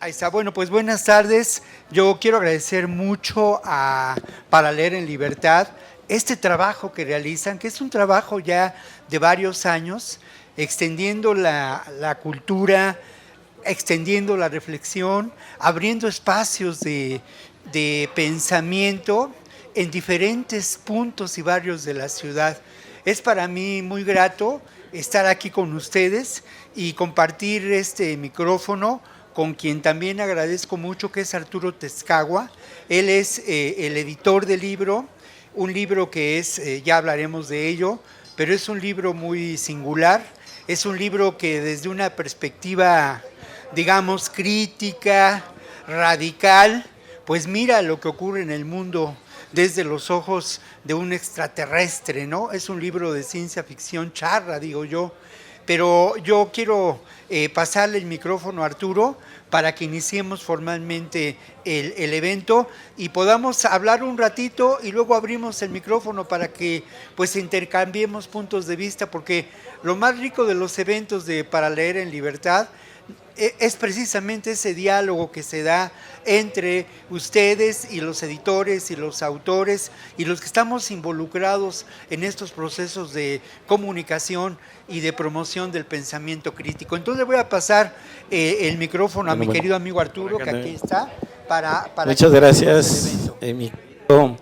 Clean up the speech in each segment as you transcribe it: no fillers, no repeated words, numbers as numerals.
Ahí está. Bueno, pues buenas tardes. Yo quiero agradecer mucho Para Leer en Libertad este trabajo que realizan, que es un trabajo ya de varios años, extendiendo la cultura, extendiendo la reflexión, abriendo espacios de pensamiento en diferentes puntos y barrios de la ciudad. Es para mí muy grato estar aquí con ustedes y compartir este micrófono con quien también agradezco mucho, que es Arturo Tezcagua. Él es el editor del libro, un libro que es, ya hablaremos de ello, pero es un libro muy singular, es un libro que desde una perspectiva, digamos, crítica, radical, pues mira lo que ocurre en el mundo desde los ojos de un extraterrestre, ¿no? Es un libro de ciencia ficción charra, digo yo. Pero yo quiero pasarle el micrófono a Arturo para que iniciemos formalmente el evento y podamos hablar un ratito y luego abrimos el micrófono para que pues intercambiemos puntos de vista, porque lo más rico de los eventos de Para Leer en Libertad es precisamente ese diálogo que se da entre ustedes y los editores y los autores y los que estamos involucrados en estos procesos de comunicación y de promoción del pensamiento crítico. Entonces le voy a pasar el micrófono a mi querido amigo Arturo, que aquí está, para muchas gracias, mi querido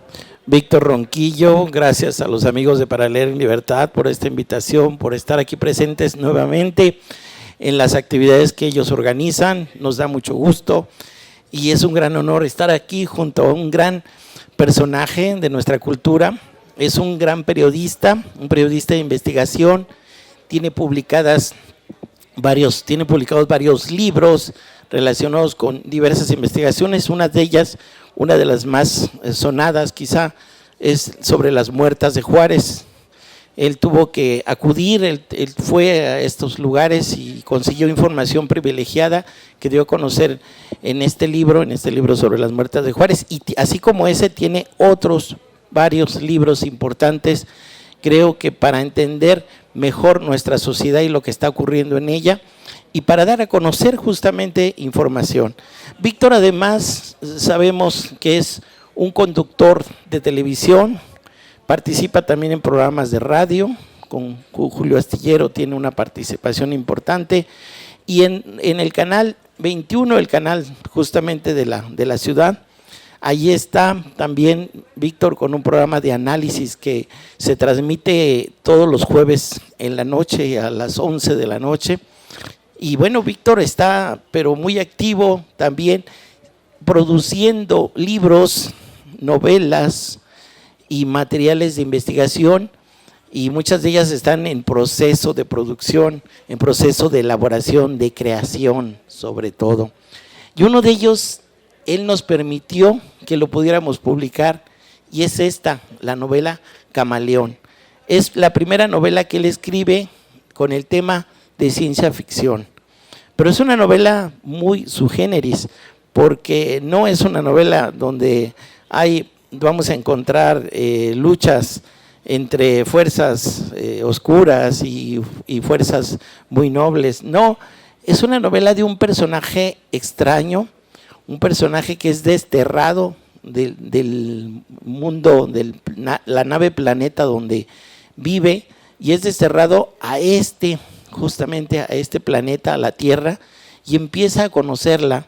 Víctor Ronquillo. Gracias a los amigos de Para Leer en Libertad por esta invitación, por estar aquí presentes nuevamente en las actividades que ellos organizan. Nos da mucho gusto y es un gran honor estar aquí junto a un gran personaje de nuestra cultura. Es un gran periodista, un periodista de investigación. Tiene publicados varios libros relacionados con diversas investigaciones. Una de ellas, una de las más sonadas quizá, es sobre las muertas de Juárez. Él tuvo que acudir, él fue a estos lugares y consiguió información privilegiada que dio a conocer en este libro sobre las muertas de Juárez. Y así como ese, tiene otros varios libros importantes, creo que para entender mejor nuestra sociedad y lo que está ocurriendo en ella y para dar a conocer justamente información. Víctor, además, sabemos que es un conductor de televisión. Participa también en programas de radio, con Julio Astillero tiene una participación importante, y en el canal 21, el canal justamente de la ciudad, allí está también Víctor con un programa de análisis que se transmite todos los jueves en la noche, a las 11 de la noche. Y bueno, Víctor está pero muy activo también produciendo libros, novelas y materiales de investigación, y muchas de ellas están en proceso de producción, en proceso de elaboración, de creación sobre todo. Y uno de ellos, él nos permitió que lo pudiéramos publicar, y es esta, la novela Camaleón. Es la primera novela que él escribe con el tema de ciencia ficción, pero es una novela muy sui generis, porque no es una novela donde vamos a encontrar luchas entre fuerzas oscuras y fuerzas muy nobles. No, es una novela de un personaje extraño, un personaje que es desterrado del mundo, de la nave planeta donde vive, y es desterrado justamente a este planeta, a la Tierra, y empieza a conocerla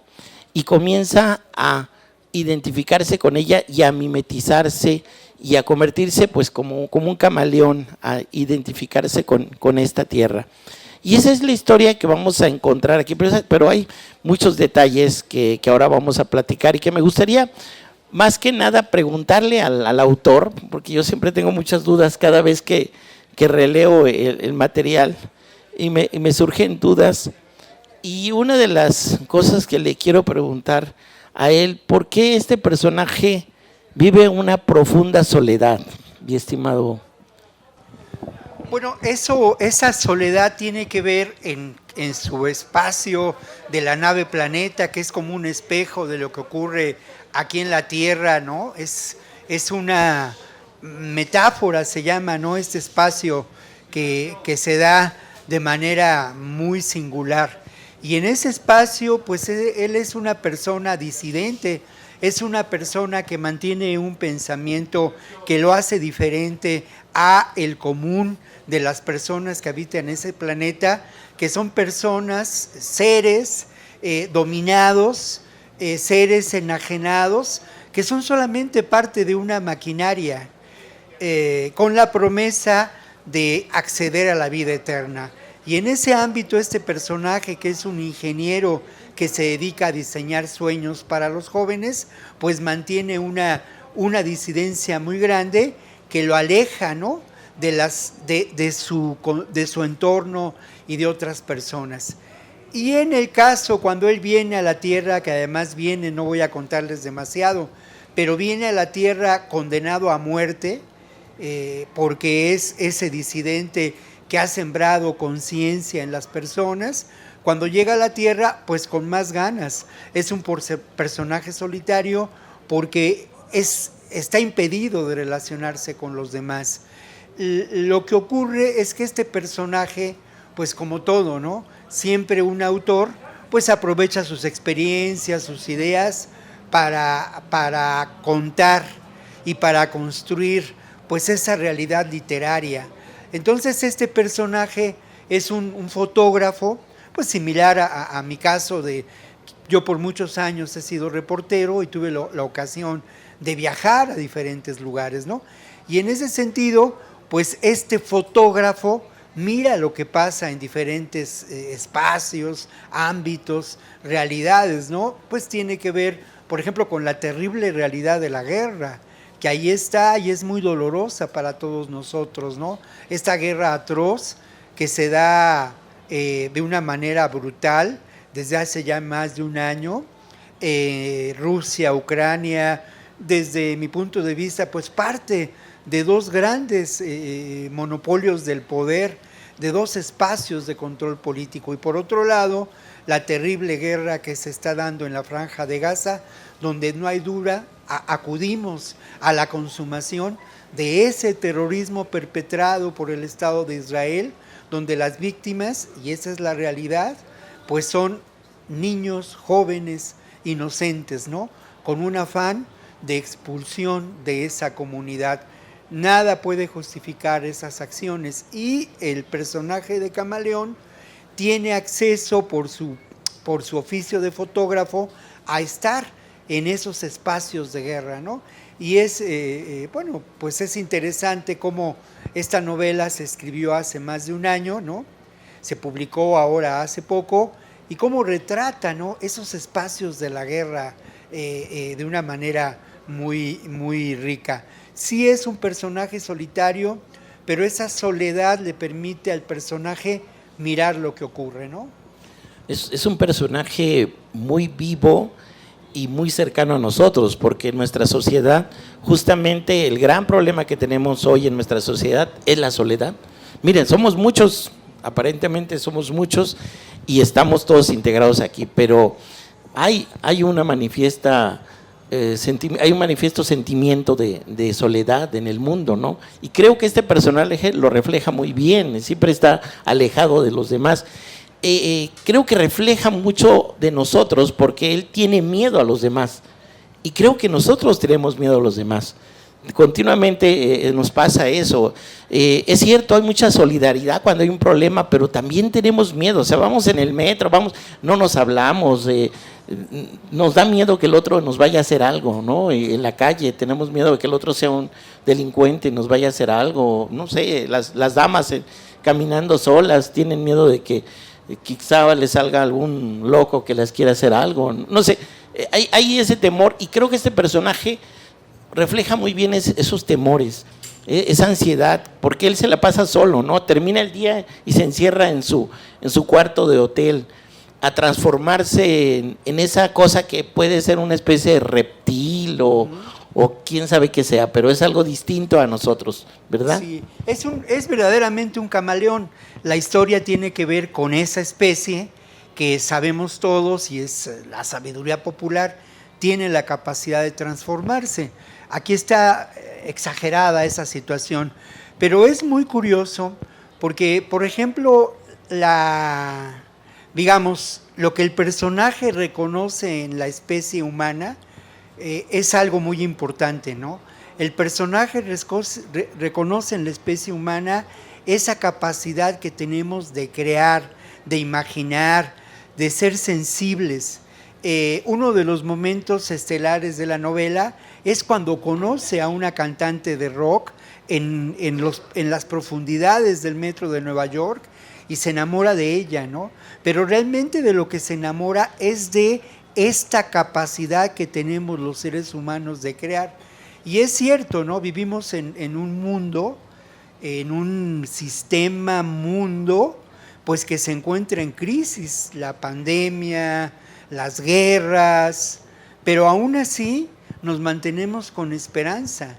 y comienza a identificarse con ella y a mimetizarse y a convertirse pues como un camaleón, a identificarse con esta tierra. Y esa es la historia que vamos a encontrar aquí, pero hay muchos detalles que ahora vamos a platicar y que me gustaría más que nada preguntarle al autor, porque yo siempre tengo muchas dudas cada vez que releo el material y me surgen dudas. Y una de las cosas que le quiero preguntar a él, ¿por qué este personaje vive una profunda soledad, mi estimado? Bueno, esa soledad tiene que ver en su espacio de la nave planeta, que es como un espejo de lo que ocurre aquí en la Tierra, ¿no? Es una metáfora, se llama, ¿no? Este espacio que se da de manera muy singular. Y en ese espacio, pues él es una persona disidente, es una persona que mantiene un pensamiento que lo hace diferente a el común de las personas que habitan ese planeta, que son personas, seres dominados, seres enajenados, que son solamente parte de una maquinaria, con la promesa de acceder a la vida eterna. Y en ese ámbito, este personaje, que es un ingeniero que se dedica a diseñar sueños para los jóvenes, pues mantiene una disidencia muy grande que lo aleja, ¿no?, de su entorno y de otras personas. Y en el caso, cuando él viene a la Tierra, que además viene, no voy a contarles demasiado, pero viene a la Tierra condenado a muerte, porque es ese disidente que ha sembrado conciencia en las personas. Cuando llega a la Tierra, pues con más ganas. Es un personaje solitario porque está impedido de relacionarse con los demás. Lo que ocurre es que este personaje, pues como todo, ¿no?, siempre un autor, pues aprovecha sus experiencias, sus ideas para contar y para construir, pues, esa realidad literaria. Entonces este personaje es un fotógrafo, pues similar a mi caso. Yo por muchos años he sido reportero y tuve la ocasión de viajar a diferentes lugares, ¿no? Y en ese sentido, pues este fotógrafo mira lo que pasa en diferentes espacios, ámbitos, realidades, ¿no? Pues tiene que ver, por ejemplo, con la terrible realidad de la guerra, que ahí está y es muy dolorosa para todos nosotros, ¿no? Esta guerra atroz que se da de una manera brutal desde hace ya más de un año, Rusia, Ucrania, desde mi punto de vista, pues parte de dos grandes monopolios del poder, de dos espacios de control político, y por otro lado, la terrible guerra que se está dando en la Franja de Gaza, donde no hay duda, acudimos a la consumación de ese terrorismo perpetrado por el Estado de Israel, donde las víctimas, y esa es la realidad, pues son niños, jóvenes, inocentes, ¿no?, con un afán de expulsión de esa comunidad. Nada puede justificar esas acciones, y el personaje de Camaleón tiene acceso por su oficio de fotógrafo a estar en esos espacios de guerra, ¿no? Y bueno, pues es interesante cómo esta novela se escribió hace más de un año, ¿no? Se publicó ahora hace poco, y cómo retrata, ¿no?, esos espacios de la guerra de una manera muy, muy rica. Sí es un personaje solitario, pero esa soledad le permite al personaje mirar lo que ocurre, ¿no? Es un personaje muy vivo y muy cercano a nosotros, porque en nuestra sociedad, justamente el gran problema que tenemos hoy en nuestra sociedad es la soledad. Miren, somos muchos, aparentemente somos muchos, y estamos todos integrados aquí, pero hay una manifiesta hay un manifiesto sentimiento de soledad en el mundo, ¿no? Y creo que este personaje lo refleja muy bien, siempre está alejado de los demás. Creo que refleja mucho de nosotros, porque él tiene miedo a los demás, y creo que nosotros tenemos miedo a los demás. Continuamente nos pasa eso. Es cierto, hay mucha solidaridad cuando hay un problema, pero también tenemos miedo. O sea, vamos en el metro, no nos hablamos, nos da miedo que el otro nos vaya a hacer algo, ¿no? En la calle tenemos miedo de que el otro sea un delincuente y nos vaya a hacer algo. No sé, las damas caminando solas tienen miedo de que quizá les salga algún loco que les quiera hacer algo. No sé, hay ese temor, y creo que este personaje refleja muy bien esos temores, esa ansiedad, porque él se la pasa solo, ¿no? Termina el día y se encierra en su cuarto de hotel, a transformarse en esa cosa que puede ser una especie de reptil o quién sabe qué sea, pero es algo distinto a nosotros, ¿verdad? Sí, es verdaderamente un camaleón. La historia tiene que ver con esa especie que sabemos todos, y es la sabiduría popular, tiene la capacidad de transformarse. Aquí está exagerada esa situación, pero es muy curioso porque, por ejemplo, la digamos, lo que el personaje reconoce en la especie humana es algo muy importante, ¿no? El personaje reconoce en la especie humana esa capacidad que tenemos de crear, de imaginar, de ser sensibles. Uno de los momentos estelares de la novela es cuando conoce a una cantante de rock en las profundidades del metro de Nueva York y se enamora de ella, ¿no? Pero realmente de lo que se enamora es de esta capacidad que tenemos los seres humanos de crear. Y es cierto, ¿no? Vivimos en un mundo, en un sistema mundo, pues que se encuentra en crisis, la pandemia, las guerras, pero aún así nos mantenemos con esperanza.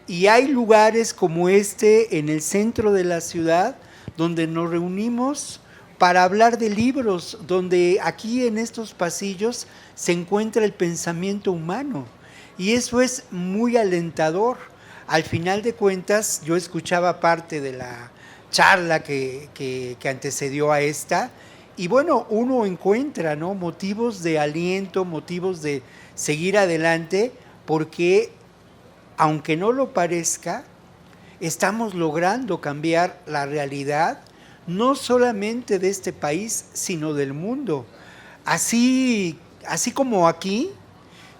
Y hay lugares como este en el centro de la ciudad donde nos reunimos para hablar de libros, donde aquí en estos pasillos se encuentra el pensamiento humano. Y eso es muy alentador. Al final de cuentas, yo escuchaba parte de la charla que antecedió a esta, y bueno, uno encuentra, ¿no?, motivos de aliento, motivos de seguir adelante, porque aunque no lo parezca, estamos logrando cambiar la realidad, no solamente de este país, sino del mundo. Así como aquí,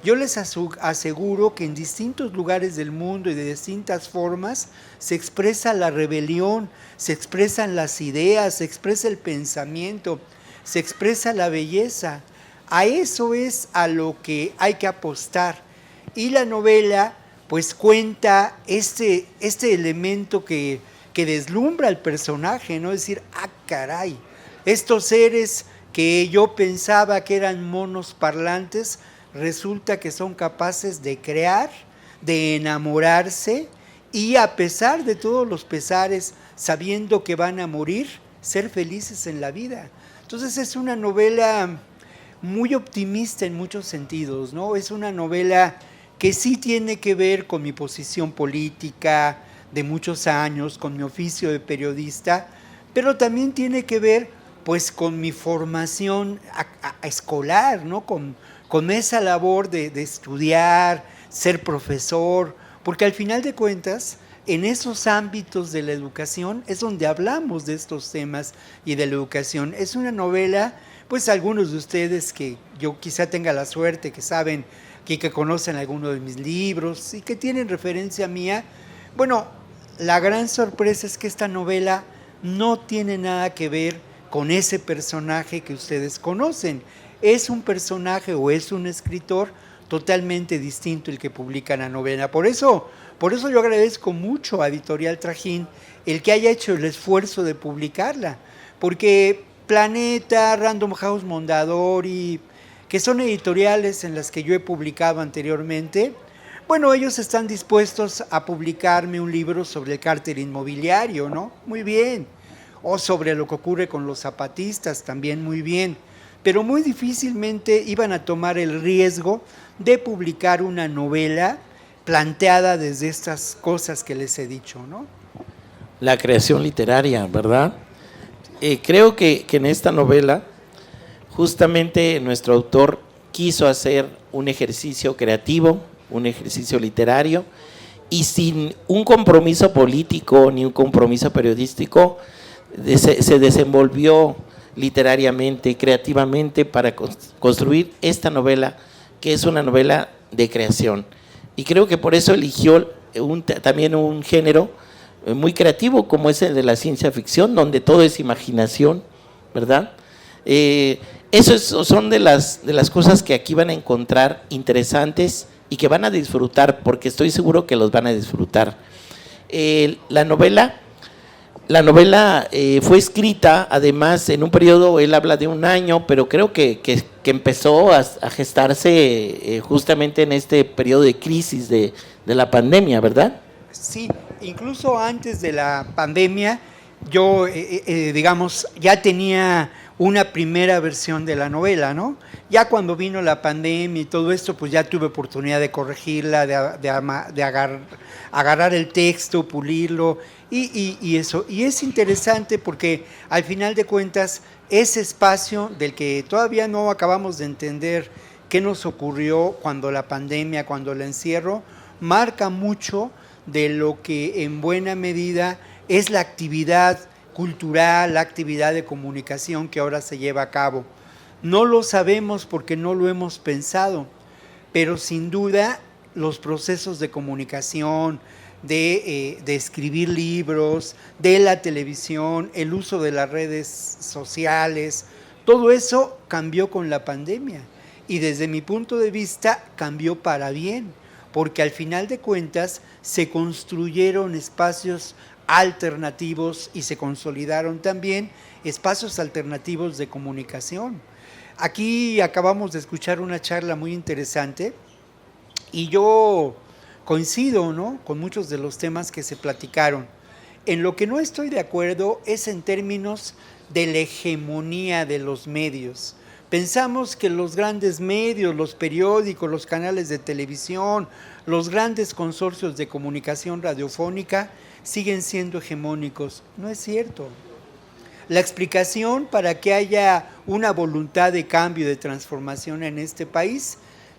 yo les aseguro que en distintos lugares del mundo y de distintas formas se expresa la rebelión, se expresan las ideas, se expresa el pensamiento, se expresa la belleza. A eso es a lo que hay que apostar. Y la novela pues cuenta este elemento que deslumbra al personaje, ¿no? Es decir, ah, caray, estos seres que yo pensaba que eran monos parlantes, resulta que son capaces de crear, de enamorarse y a pesar de todos los pesares, sabiendo que van a morir, ser felices en la vida. Entonces es una novela muy optimista en muchos sentidos, ¿no? Es una novela que sí tiene que ver con mi posición política de muchos años, con mi oficio de periodista, pero también tiene que ver pues con mi formación escolar, ¿no? Con esa labor de estudiar, ser profesor, porque al final de cuentas, en esos ámbitos de la educación es donde hablamos de estos temas y de la educación. Es una novela, pues algunos de ustedes que yo quizá tenga la suerte, que saben, que conocen alguno de mis libros y que tienen referencia mía. Bueno, la gran sorpresa es que esta novela no tiene nada que ver con ese personaje que ustedes conocen. Es un personaje o es un escritor totalmente distinto el que publica la novela. Por eso yo agradezco mucho a Editorial Trajín el que haya hecho el esfuerzo de publicarla, porque Planeta, Random House Mondadori, que son editoriales en las que yo he publicado anteriormente, bueno, ellos están dispuestos a publicarme un libro sobre el cártel inmobiliario, ¿no? Muy bien. O sobre lo que ocurre con los zapatistas, también muy bien. Pero muy difícilmente iban a tomar el riesgo de publicar una novela planteada desde estas cosas que les he dicho, ¿no? La creación literaria, ¿verdad? Creo que en esta novela justamente nuestro autor quiso hacer un ejercicio creativo, un ejercicio literario, y sin un compromiso político ni un compromiso periodístico, se desenvolvió literariamente, creativamente para construir esta novela, que es una novela de creación. Y creo que por eso eligió también un género muy creativo como es el de la ciencia ficción, donde todo es imaginación, ¿verdad? Eso son de las cosas que aquí van a encontrar interesantes y que van a disfrutar, porque estoy seguro que los van a disfrutar. La novela fue escrita, además, en un periodo, él habla de un año, pero creo que empezó a gestarse justamente en este periodo de crisis de la pandemia, ¿verdad? Sí, incluso antes de la pandemia, yo, digamos, ya tenía una primera versión de la novela, ¿no? Ya cuando vino la pandemia y todo esto, pues ya tuve oportunidad de corregirla, de agarrar el texto, pulirlo y eso. Y es interesante porque al final de cuentas, ese espacio del que todavía no acabamos de entender qué nos ocurrió cuando la pandemia, cuando el encierro, marca mucho de lo que en buena medida es la actividad cultural, la actividad de comunicación que ahora se lleva a cabo. No lo sabemos porque no lo hemos pensado, pero sin duda los procesos de comunicación, de escribir libros, de la televisión, el uso de las redes sociales, todo eso cambió con la pandemia y desde mi punto de vista cambió para bien, porque al final de cuentas se construyeron espacios alternativos y se consolidaron también espacios alternativos de comunicación. Aquí acabamos de escuchar una charla muy interesante y yo coincido, ¿no?, con muchos de los temas que se platicaron. En lo que no estoy de acuerdo es en términos de la hegemonía de los medios. Pensamos que los grandes medios, los periódicos, los canales de televisión, los grandes consorcios de comunicación radiofónica siguen siendo hegemónicos. No es cierto. La explicación para que haya una voluntad de cambio, de transformación en este país,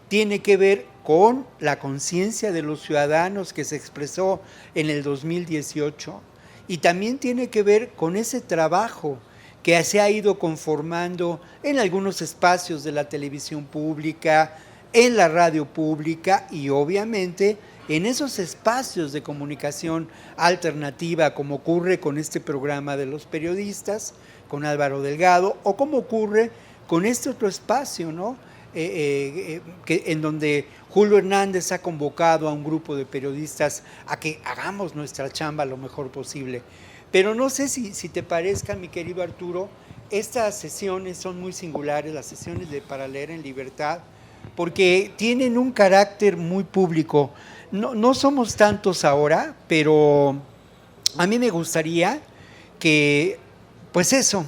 tiene que ver con la conciencia de los ciudadanos que se expresó en el 2018 y también tiene que ver con ese trabajo que se ha ido conformando en algunos espacios de la televisión pública, en la radio pública y obviamente en esos espacios de comunicación alternativa, como ocurre con este programa de los periodistas, con Álvaro Delgado, o como ocurre con este otro espacio, ¿no?, en donde Julio Hernández ha convocado a un grupo de periodistas a que hagamos nuestra chamba lo mejor posible. Pero no sé si te parezca, mi querido Arturo, estas sesiones son muy singulares, las sesiones Para Leer en Libertad, porque tienen un carácter muy público. No somos tantos ahora, pero a mí me gustaría que, pues eso,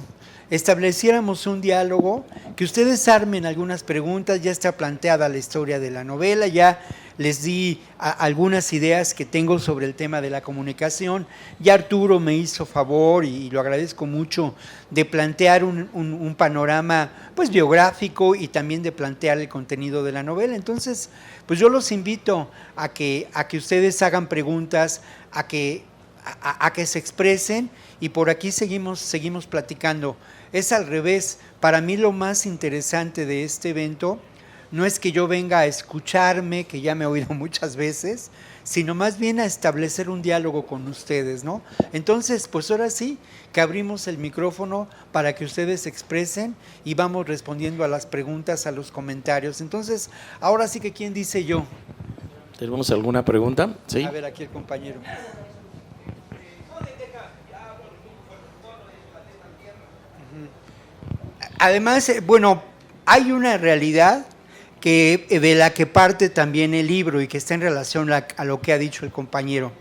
estableciéramos un diálogo, que ustedes armen algunas preguntas. Ya está planteada la historia de la novela, ya les di algunas ideas que tengo sobre el tema de la comunicación. Ya Arturo me hizo favor, y lo agradezco mucho, de plantear un panorama pues biográfico y también de plantear el contenido de la novela. Entonces, pues yo los invito a que ustedes hagan preguntas, a que se expresen, y por aquí seguimos platicando. Es al revés. Para mí lo más interesante de este evento no es que yo venga a escucharme, que ya me he oído muchas veces, sino más bien a establecer un diálogo con ustedes, ¿no? Entonces, pues ahora sí, que abrimos el micrófono para que ustedes se expresen y vamos respondiendo a las preguntas, a los comentarios. Entonces, ahora sí que, ¿quién dice yo? ¿Tenemos alguna pregunta? Sí. A ver, aquí el compañero. Además, bueno, hay una realidad de la que parte también el libro y que está en relación a lo que ha dicho el compañero.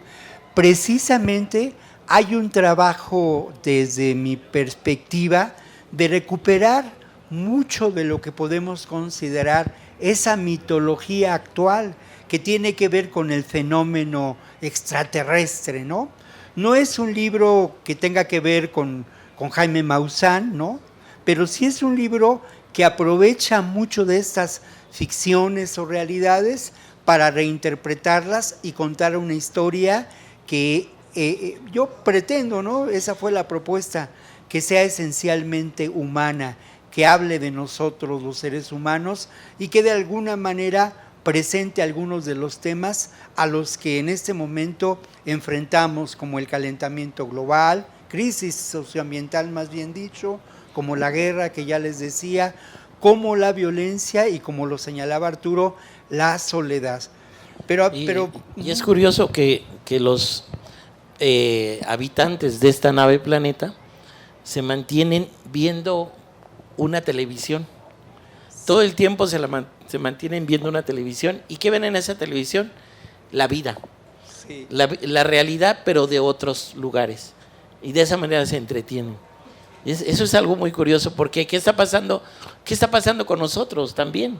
Precisamente hay un trabajo, desde mi perspectiva, de recuperar mucho de lo que podemos considerar esa mitología actual que tiene que ver con el fenómeno extraterrestre, ¿no? No es un libro que tenga que ver con Jaime Maussan, ¿no?, pero sí es un libro que aprovecha mucho de estas ficciones o realidades para reinterpretarlas y contar una historia que yo pretendo, ¿no?, esa fue la propuesta, que sea esencialmente humana, que hable de nosotros los seres humanos y que de alguna manera presente algunos de los temas a los que en este momento enfrentamos, como el calentamiento global, crisis socioambiental más bien dicho, como la guerra que ya les decía, como la violencia y, como lo señalaba Arturo, la soledad. Y es curioso que los habitantes de esta nave planeta se mantienen viendo una televisión. Todo el tiempo se mantienen viendo una televisión. ¿Y qué ven en esa televisión? La vida, la realidad, pero de otros lugares. Y de esa manera se entretienen. Eso es algo muy curioso, porque ¿qué está pasando? ¿Qué está pasando con nosotros también?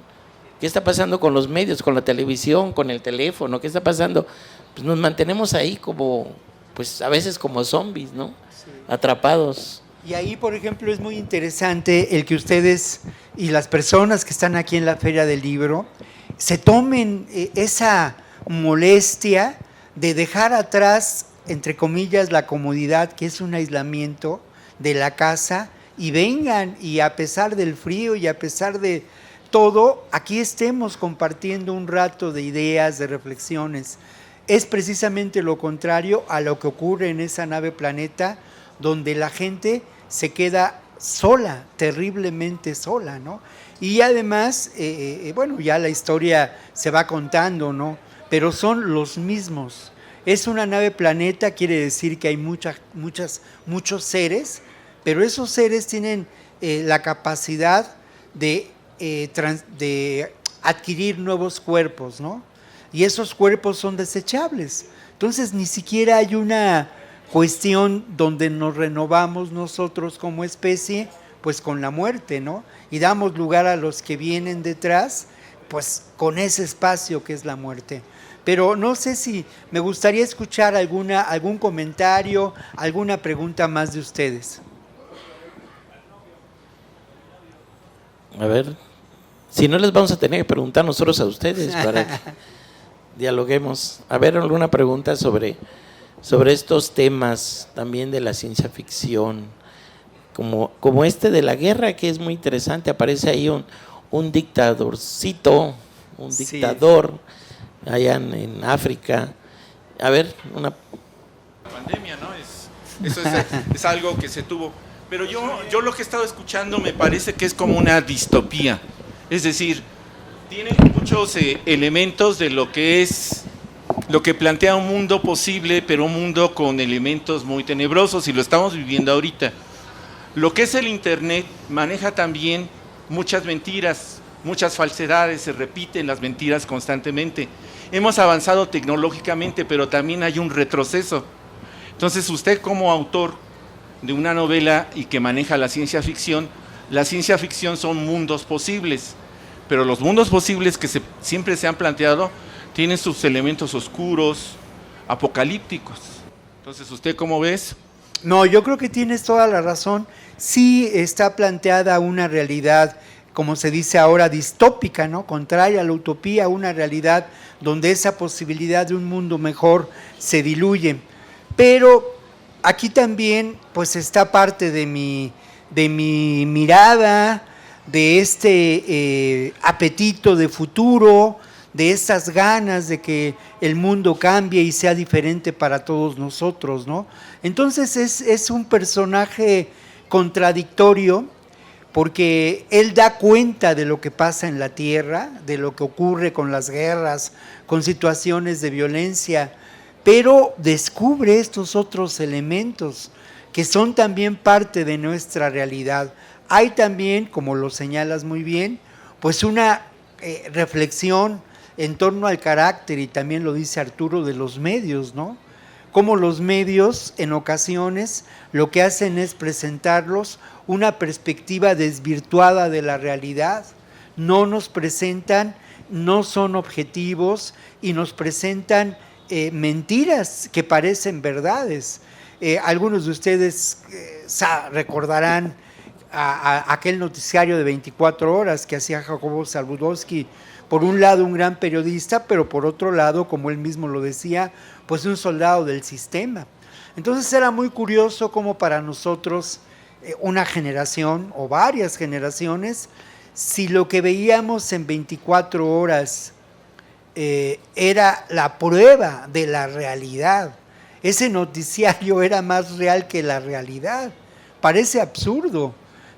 ¿Qué está pasando con los medios, con la televisión, con el teléfono? ¿Qué está pasando? Pues nos mantenemos ahí como, pues a veces como zombies, ¿no? Sí. Atrapados. Y ahí, por ejemplo, es muy interesante el que ustedes y las personas que están aquí en la Feria del Libro se tomen esa molestia de dejar atrás, entre comillas, la comodidad, que es un aislamiento de la casa, y vengan, y a pesar del frío y a pesar de todo, aquí estemos compartiendo un rato de ideas, de reflexiones. Es precisamente lo contrario a lo que ocurre en esa nave planeta, donde la gente se queda sola, terriblemente sola, ¿no? Y además, bueno, ya la historia se va contando, ¿no? Pero son los mismos. Es una nave planeta, quiere decir que hay muchos seres, pero esos seres tienen la capacidad de adquirir nuevos cuerpos, ¿no? Y esos cuerpos son desechables. Entonces ni siquiera hay una cuestión donde nos renovamos nosotros como especie, pues con la muerte, ¿no? Y damos lugar a los que vienen detrás, pues con ese espacio que es la muerte. Pero no sé si me gustaría escuchar algún comentario, alguna pregunta más de ustedes. A ver, si no les vamos a tener que preguntar nosotros a ustedes para que dialoguemos. A ver, alguna pregunta sobre estos temas también de la ciencia ficción, como este de la guerra, que es muy interesante. Aparece ahí un dictadorcito, un dictador allá en África. A ver, una pandemia, ¿no? Eso es algo que se tuvo. Pero yo lo que he estado escuchando me parece que es como una distopía. Es decir, tiene muchos elementos de lo que plantea un mundo posible, pero un mundo con elementos muy tenebrosos, y lo estamos viviendo ahorita. Lo que es el Internet maneja también muchas mentiras, muchas falsedades, se repiten las mentiras constantemente. Hemos avanzado tecnológicamente, pero también hay un retroceso. Entonces, usted como autor de una novela y que maneja la ciencia ficción son mundos posibles, pero los mundos posibles que siempre se han planteado tienen sus elementos oscuros, apocalípticos. Entonces, ¿usted cómo ves? No, yo creo que tienes toda la razón. Sí está planteada una realidad, como se dice ahora, distópica, ¿no? Contraria a la utopía, una realidad donde esa posibilidad de un mundo mejor se diluye. Pero aquí también pues está parte de mi mirada, de este apetito de futuro, de estas ganas de que el mundo cambie y sea diferente para todos nosotros, ¿no? Entonces es un personaje contradictorio, porque él da cuenta de lo que pasa en la Tierra, de lo que ocurre con las guerras, con situaciones de violencia, pero descubre estos otros elementos que son también parte de nuestra realidad. Hay también, como lo señalas muy bien, pues una reflexión en torno al carácter, y también lo dice Arturo, de los medios, ¿no? Cómo los medios en ocasiones lo que hacen es presentarlos una perspectiva desvirtuada de la realidad. No nos presentan, no son objetivos y nos presentan mentiras que parecen verdades. Algunos de ustedes recordarán a aquel noticiario de 24 horas que hacía Jacobo Saludowski, por un lado un gran periodista, pero por otro lado, como él mismo lo decía, pues un soldado del sistema. Entonces era muy curioso cómo para nosotros, una generación o varias generaciones, si lo que veíamos en 24 horas era la prueba de la realidad, ese noticiario era más real que la realidad. Parece absurdo,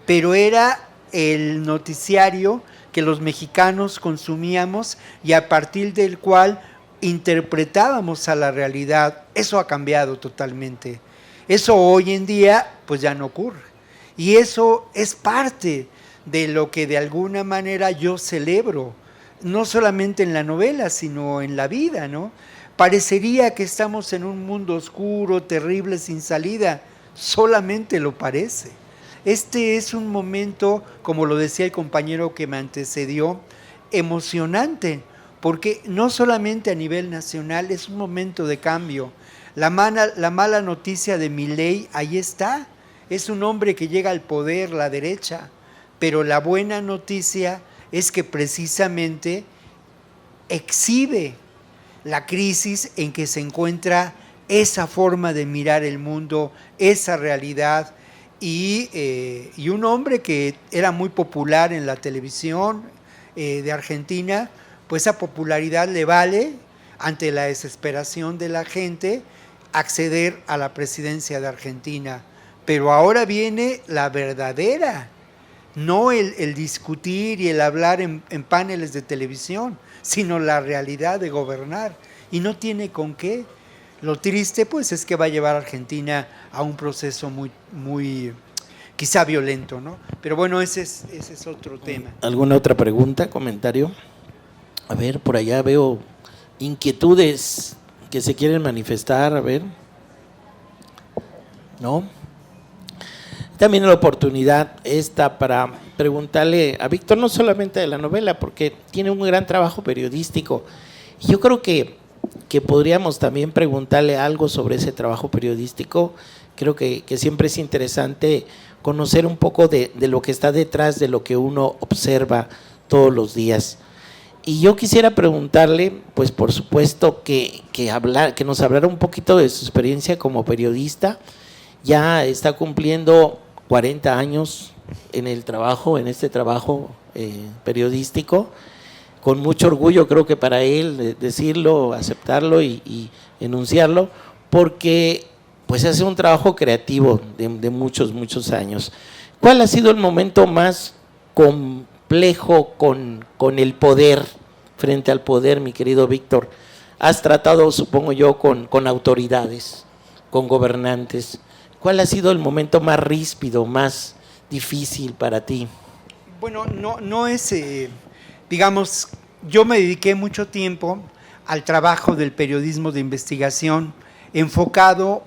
pero era el noticiario que los mexicanos consumíamos y a partir del cual interpretábamos a la realidad. Eso ha cambiado totalmente. Eso hoy en día pues ya no ocurre. Y eso es parte de lo que de alguna manera yo celebro, no solamente en la novela, sino en la vida, ¿no? Parecería que estamos en un mundo oscuro, terrible, sin salida. Solamente lo parece. Este es un momento, como lo decía el compañero que me antecedió, emocionante, porque no solamente a nivel nacional, es un momento de cambio. La mala noticia de Milei, ahí está, es un hombre que llega al poder, la derecha, pero la buena noticia es que precisamente exhibe la crisis en que se encuentra esa forma de mirar el mundo, esa realidad, y un hombre que era muy popular en la televisión de Argentina, pues esa popularidad le vale, ante la desesperación de la gente, acceder a la presidencia de Argentina. Pero ahora viene la verdadera, no el discutir y el hablar en paneles de televisión, sino la realidad de gobernar, y no tiene con qué. Lo triste, pues, es que va a llevar a Argentina a un proceso muy quizá violento, ¿no? Pero bueno, ese es otro tema. ¿Alguna otra pregunta, comentario? A ver, por allá veo inquietudes que se quieren manifestar, a ver. ¿No? También la oportunidad esta para preguntarle a Víctor, no solamente de la novela, porque tiene un gran trabajo periodístico. Yo creo que podríamos también preguntarle algo sobre ese trabajo periodístico. Creo que siempre es interesante conocer un poco de lo que está detrás de lo que uno observa todos los días. Y yo quisiera preguntarle, pues por supuesto que nos hablara un poquito de su experiencia como periodista. Ya está cumpliendo 40 años en el trabajo, en este trabajo periodístico, con mucho orgullo creo que para él decirlo, aceptarlo y enunciarlo, porque pues hace un trabajo creativo de muchos años. ¿Cuál ha sido el momento más complejo con el poder, frente al poder, mi querido Víctor? Has tratado, supongo yo, con autoridades, con gobernantes. ¿Cuál ha sido el momento más ríspido, más difícil para ti? Bueno, no es, digamos, yo me dediqué mucho tiempo al trabajo del periodismo de investigación, enfocado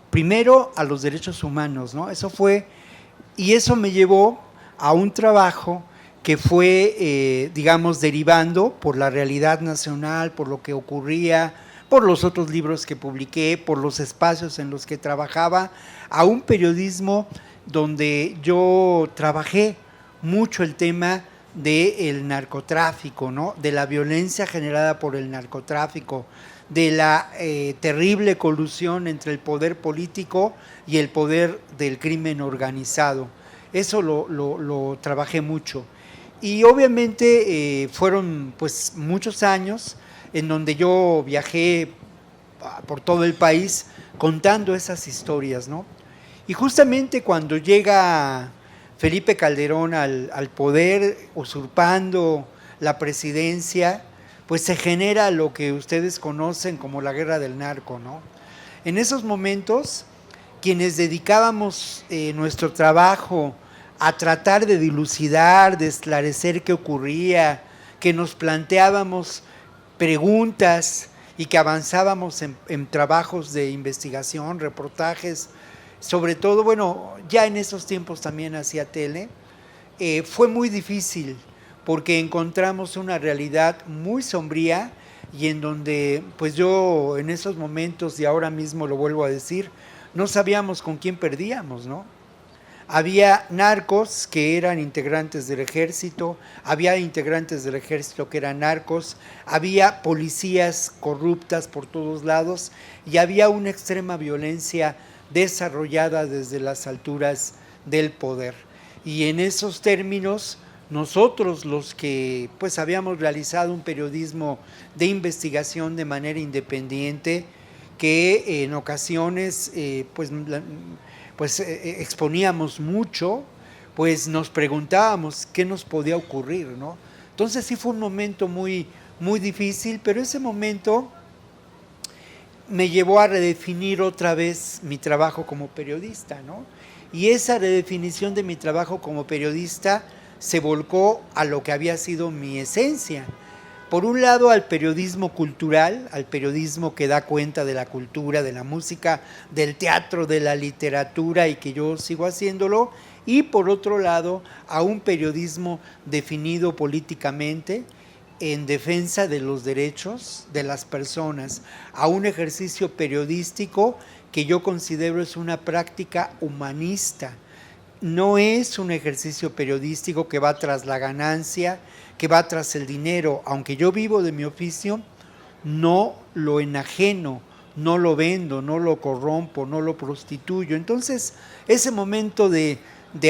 primero a los derechos humanos, ¿no? Eso me llevó a un trabajo que fue, digamos, derivando por la realidad nacional, por lo que ocurría, por los otros libros que publiqué, por los espacios en los que trabajaba, a un periodismo donde yo trabajé mucho el tema del narcotráfico, ¿no? De la violencia generada por el narcotráfico, de la terrible colusión entre el poder político y el poder del crimen organizado. Eso lo trabajé mucho. Y obviamente fueron pues muchos años en donde yo viajé por todo el país contando esas historias, ¿no? Y justamente cuando llega Felipe Calderón al poder, usurpando la presidencia, pues se genera lo que ustedes conocen como la guerra del narco, ¿no? En esos momentos, quienes dedicábamos nuestro trabajo a tratar de dilucidar, de esclarecer qué ocurría, que nos planteábamos preguntas y que avanzábamos en trabajos de investigación, reportajes, sobre todo, bueno, ya en esos tiempos también hacía tele, fue muy difícil porque encontramos una realidad muy sombría y en donde, pues yo en esos momentos, y ahora mismo lo vuelvo a decir, no sabíamos con quién perdíamos, ¿no? Había narcos que eran integrantes del ejército, había integrantes del ejército que eran narcos, había policías corruptas por todos lados y había una extrema violencia desarrollada desde las alturas del poder. Y en esos términos, nosotros los que pues habíamos realizado un periodismo de investigación de manera independiente, que en ocasiones exponíamos mucho, pues nos preguntábamos qué nos podía ocurrir, ¿no? Entonces sí fue un momento muy difícil, pero ese momento me llevó a redefinir otra vez mi trabajo como periodista, ¿no? Y esa redefinición de mi trabajo como periodista se volcó a lo que había sido mi esencia. Por un lado, al periodismo cultural, al periodismo que da cuenta de la cultura, de la música, del teatro, de la literatura, y que yo sigo haciéndolo, y por otro lado a un periodismo definido políticamente en defensa de los derechos de las personas, a un ejercicio periodístico que yo considero es una práctica humanista. No es un ejercicio periodístico que va tras la ganancia, que va tras el dinero. Aunque yo vivo de mi oficio, no lo enajeno, no lo vendo, no lo corrompo, no lo prostituyo. Entonces, ese momento de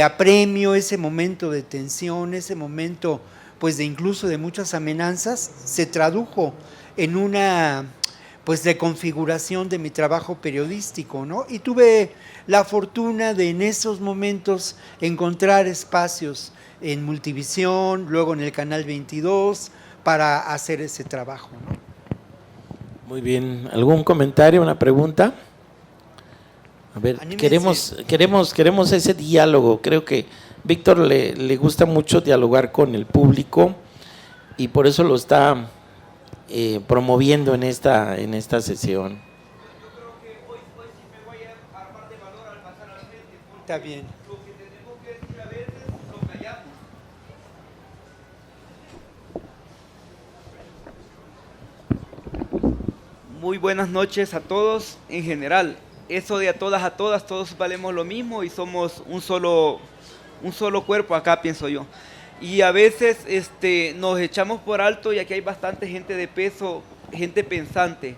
apremio, ese momento de tensión, ese momento pues de incluso de muchas amenazas, se tradujo en una pues de configuración de mi trabajo periodístico, ¿no? Y tuve la fortuna de en esos momentos encontrar espacios en Multivisión, luego en el Canal 22, para hacer ese trabajo, ¿no? Muy bien. ¿Algún comentario, una pregunta? A ver, queremos ese diálogo. Creo que Víctor le gusta mucho dialogar con el público y por eso lo está promoviendo en esta sesión. Yo creo que hoy sí me voy a armar de valor al pasar al frente. Está bien. Lo que tenemos que decir a veces lo callamos. Muy buenas noches a todos en general. Eso de a todas, todos valemos lo mismo y somos un solo cuerpo acá, pienso yo. Y a veces nos echamos por alto, y aquí hay bastante gente de peso, gente pensante,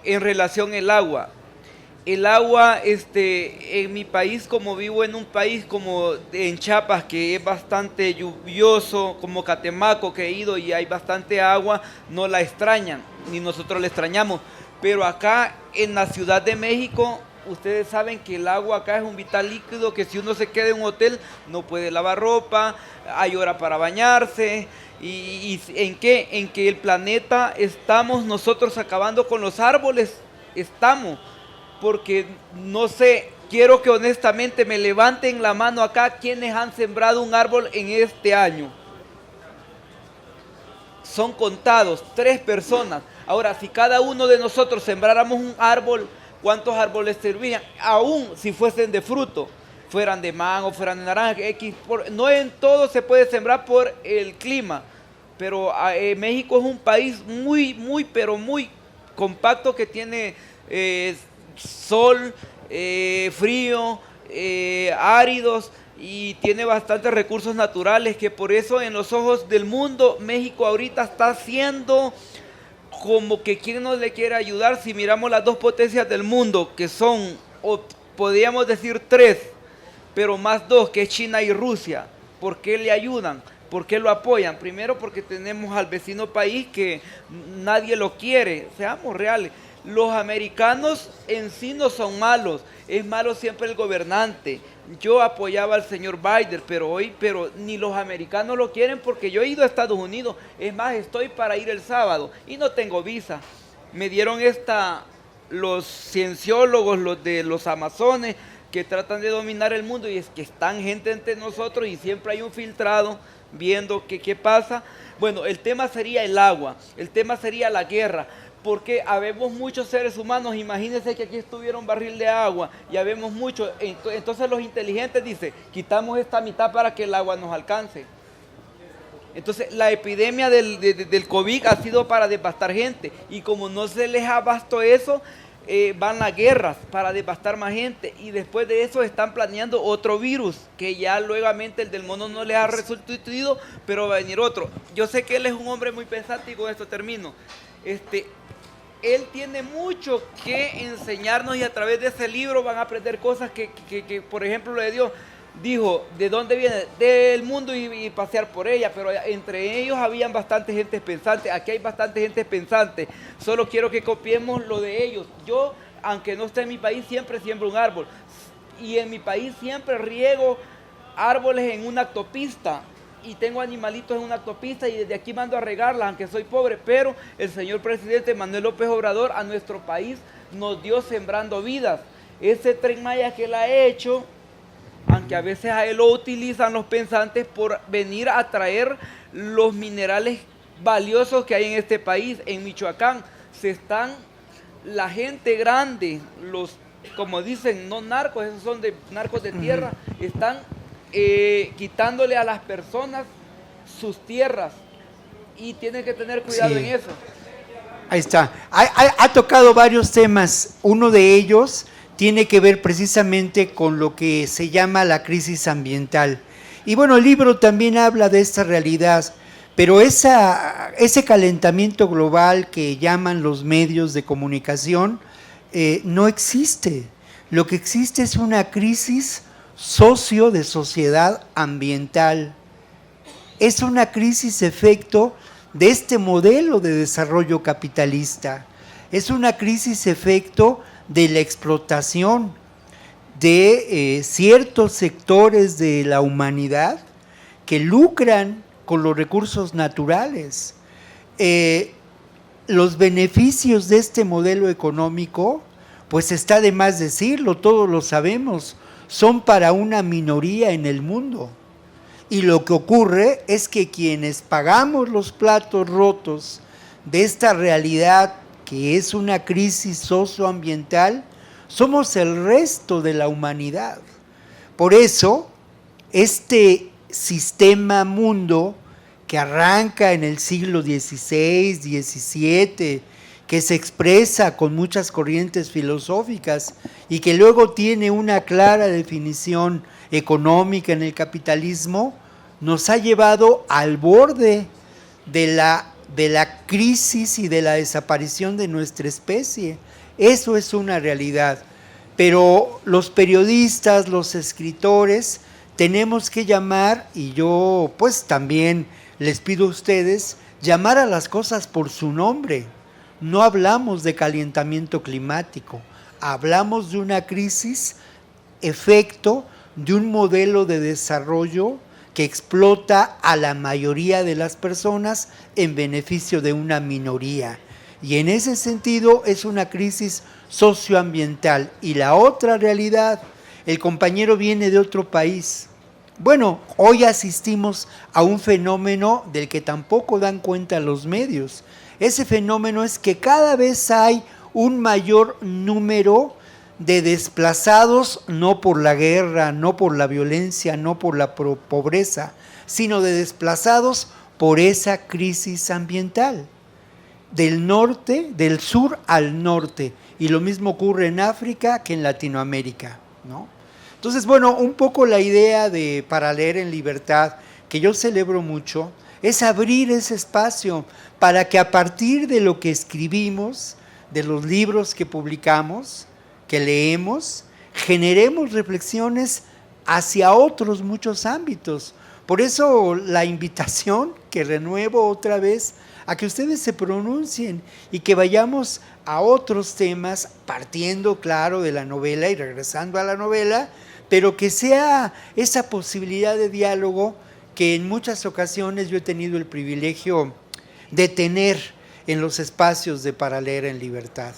en relación al agua. El agua, en mi país, como vivo en un país como en Chiapas, que es bastante lluvioso, como Catemaco, que he ido y hay bastante agua, no la extrañan, ni nosotros la extrañamos. Pero acá en la Ciudad de México, ustedes saben que el agua acá es un vital líquido, que si uno se queda en un hotel no puede lavar ropa, hay hora para bañarse. ¿Y en qué? En que el planeta estamos nosotros acabando con los árboles, estamos. Porque no sé, quiero que honestamente me levanten la mano acá quienes han sembrado un árbol en este año. Son contados, 3 personas. Ahora, si cada uno de nosotros sembráramos un árbol, ¿cuántos árboles servirían? Aún si fuesen de fruto, fueran de mango, fueran de naranja, no en todo se puede sembrar por el clima, pero México es un país muy, pero muy compacto, que tiene sol, frío, áridos, y tiene bastantes recursos naturales, que por eso en los ojos del mundo México ahorita está siendo como que quién nos le quiere ayudar. Si miramos las 2 potencias del mundo, que son, o podríamos decir 3, pero más 2, que es China y Rusia, ¿por qué le ayudan? ¿Por qué lo apoyan? Primero porque tenemos al vecino país que nadie lo quiere, seamos reales. Los americanos en sí no son malos, es malo siempre el gobernante. Yo apoyaba al señor Biden, pero ni los americanos lo quieren, porque yo he ido a Estados Unidos, es más, estoy para ir el sábado y no tengo visa. Me dieron los cienciólogos, los de los amazones, que tratan de dominar el mundo, y es que están gente entre nosotros y siempre hay un filtrado viendo qué pasa. Bueno, el tema sería el agua, el tema sería la guerra, porque habemos muchos seres humanos. Imagínense que aquí estuviera un barril de agua y habemos muchos, entonces los inteligentes dicen, quitamos esta mitad para que el agua nos alcance. Entonces la epidemia del COVID ha sido para devastar gente, y como no se les abastó eso, van las guerras para devastar más gente, y después de eso están planeando otro virus, que ya luegamente el del mono no les ha sustituido, pero va a venir otro. Yo sé que él es un hombre muy pensante, y con esto termino. Él tiene mucho que enseñarnos, y a través de ese libro van a aprender cosas que por ejemplo, lo de Dios dijo, ¿de dónde viene? Del mundo, y pasear por ella, pero entre ellos habían bastante gente pensante. Aquí hay bastante gente pensante, solo quiero que copiemos lo de ellos. Yo, aunque no esté en mi país, siempre siembro un árbol, y en mi país siempre riego árboles en una autopista, y tengo animalitos en una autopista, y desde aquí mando a regarlas, aunque soy pobre. Pero el señor presidente Manuel López Obrador a nuestro país nos dio sembrando vidas. Ese Tren Maya que él ha hecho, aunque a veces a él lo utilizan los pensantes por venir a traer los minerales valiosos que hay en este país. En Michoacán la gente grande, como dicen, no narcos, esos son narcos de tierra, están quitándole a las personas sus tierras, y tienen que tener cuidado Sí. en eso. Ahí está. Ha tocado varios temas. Uno de ellos tiene que ver precisamente con lo que se llama la crisis ambiental. Y bueno, el libro también habla de esta realidad, pero ese calentamiento global que llaman los medios de comunicación no existe. Lo que existe es una crisis de sociedad ambiental. Es una crisis efecto de este modelo de desarrollo capitalista. Es una crisis efecto de la explotación de ciertos sectores de la humanidad que lucran con los recursos naturales. Los beneficios de este modelo económico, pues está de más decirlo, todos lo sabemos, son para una minoría en el mundo. Y lo que ocurre es que quienes pagamos los platos rotos de esta realidad, que es una crisis socioambiental, somos el resto de la humanidad. Por eso, este sistema mundo que arranca en el siglo XVI, XVII, que se expresa con muchas corrientes filosóficas y que luego tiene una clara definición económica en el capitalismo, nos ha llevado al borde de la crisis y de la desaparición de nuestra especie. Eso es una realidad. Pero los periodistas, los escritores, tenemos que llamar, y yo pues también les pido a ustedes, llamar a las cosas por su nombre. No hablamos de calentamiento climático, hablamos de una crisis efecto de un modelo de desarrollo que explota a la mayoría de las personas en beneficio de una minoría. Y en ese sentido es una crisis socioambiental. Y la otra realidad, el compañero viene de otro país. Bueno, hoy asistimos a un fenómeno del que tampoco dan cuenta los medios. Ese fenómeno es que cada vez hay un mayor número de desplazados, no por la guerra, no por la violencia, no por la pobreza, sino de desplazados por esa crisis ambiental. Del norte, del sur al norte. Y lo mismo ocurre en África que en Latinoamérica, ¿no? Entonces, bueno, un poco la idea de Para Leer en Libertad, que yo celebro mucho, es abrir ese espacio para que a partir de lo que escribimos, de los libros que publicamos, que leemos, generemos reflexiones hacia otros muchos ámbitos. Por eso la invitación que renuevo otra vez a que ustedes se pronuncien y que vayamos a otros temas, partiendo, claro, de la novela y regresando a la novela, pero que sea esa posibilidad de diálogo que en muchas ocasiones yo he tenido el privilegio de tener en los espacios de Para Leer en Libertad.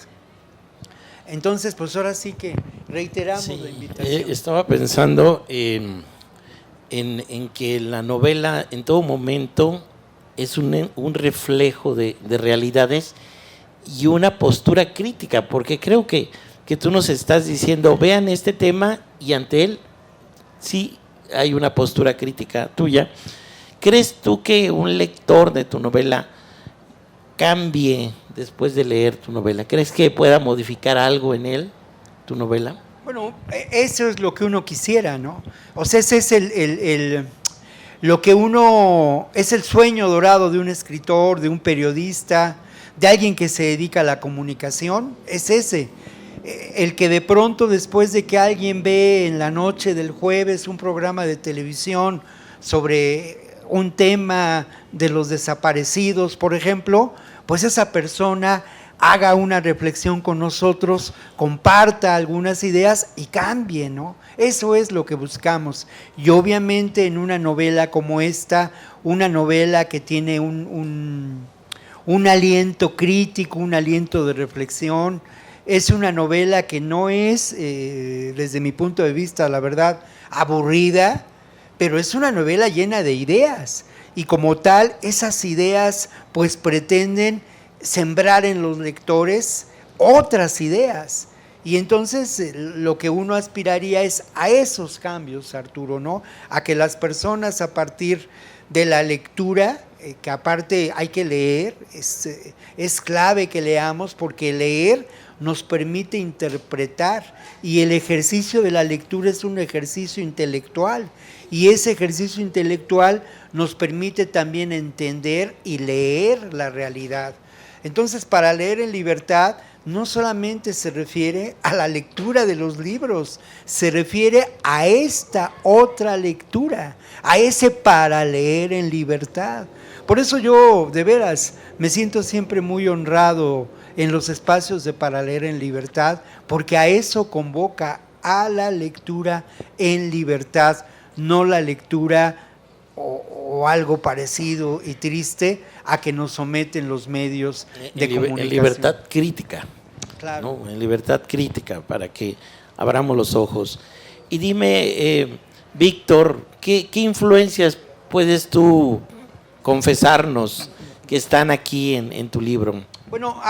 Entonces, pues ahora sí que reiteramos la invitación. Estaba pensando en que la novela en todo momento es un reflejo de realidades y una postura crítica, porque creo que tú nos estás diciendo, vean este tema y ante él sí hay una postura crítica tuya. ¿Crees tú que un lector de tu novela cambie después de leer tu novela? ¿Crees que pueda modificar algo en él, tu novela? Bueno, eso es lo que uno quisiera, ¿no? O sea, ese es lo que uno, es el sueño dorado de un escritor, de un periodista, de alguien que se dedica a la comunicación, es ese. El que de pronto, después de que alguien ve en la noche del jueves un programa de televisión sobre un tema de los desaparecidos, por ejemplo, pues esa persona haga una reflexión con nosotros, comparta algunas ideas y cambie, ¿no? Eso es lo que buscamos. Y obviamente en una novela como esta, una novela que tiene un aliento crítico, un aliento de reflexión, es una novela que no es, desde mi punto de vista, la verdad, aburrida, pero es una novela llena de ideas. Y como tal, esas ideas pues pretenden sembrar en los lectores otras ideas. Y entonces lo que uno aspiraría es a esos cambios, Arturo, ¿no? A que las personas a partir de la lectura, que aparte hay que leer, es clave que leamos porque leer nos permite interpretar y el ejercicio de la lectura es un ejercicio intelectual y ese ejercicio intelectual nos permite también entender y leer la realidad. Entonces, para leer en libertad no solamente se refiere a la lectura de los libros, se refiere a esta otra lectura, a ese para leer en libertad. Por eso yo, de veras, me siento siempre muy honrado en los espacios de Para Leer en Libertad, porque a eso convoca, a la lectura en libertad, no la lectura o algo parecido y triste a que nos someten los medios de comunicación. En libertad crítica. Claro. ¿No? En libertad crítica, para que abramos los ojos. Y dime, Víctor, ¿qué influencias puedes tú confesarnos que están aquí en tu libro? Bueno,